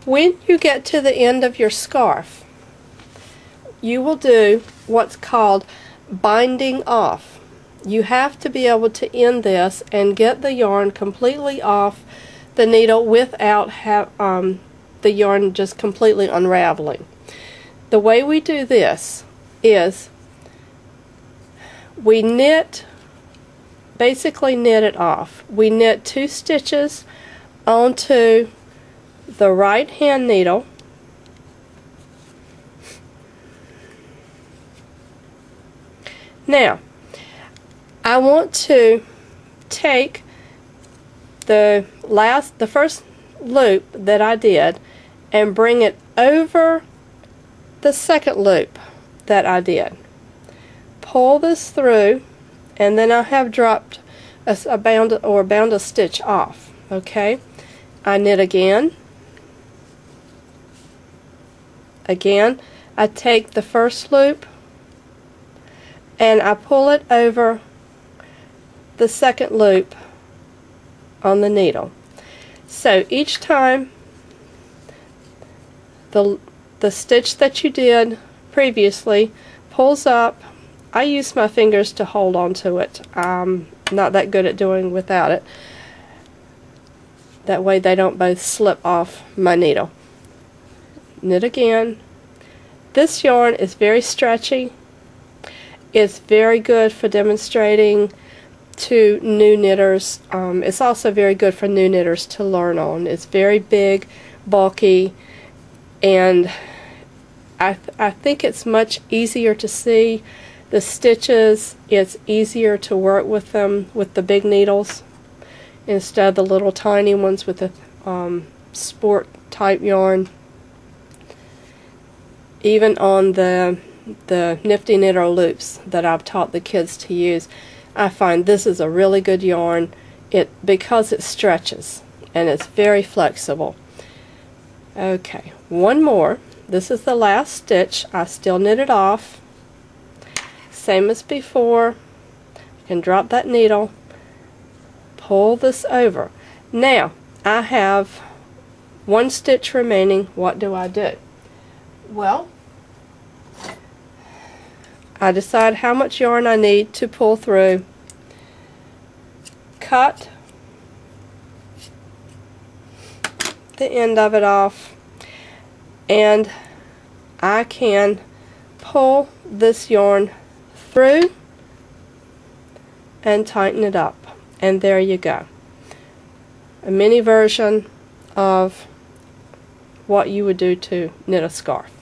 When you get to the end of your scarf, you will do what's called binding off. You have to be able to end this and get the yarn completely off the needle without the yarn just completely unraveling. The way we do this is we basically knit it off. We knit 2 stitches onto the right hand needle, now I want to take the first loop that I did and bring it over the second loop that I did. Pull this through, and then I have dropped bound a stitch off. Okay, I knit again. Again, I take the first loop and I pull it over the second loop on the needle. So each time the stitch that you did previously pulls up, I use my fingers to hold on to it. I'm not that good at doing without it. That way they don't both slip off my needle. Knit again. This yarn is very stretchy. It's very good for demonstrating to new knitters. It's also very good for new knitters to learn on. It's very big, bulky, and I think it's much easier to see the stitches. It's easier to work with them with the big needles instead of the little tiny ones with the sport type yarn. Even on the Nifty Knitter loops that I've taught the kids to use, I find this is a really good yarn because it stretches and it's very flexible. Okay, one more. This is the last stitch. I still knit it off. Same as before. You can drop that needle, pull this over. Now, I have 1 stitch remaining. What do I do? Well, I decide how much yarn I need to pull through, cut the end of it off, and I can pull this yarn through and tighten it up, and there you go. A mini version of what you would do to knit a scarf.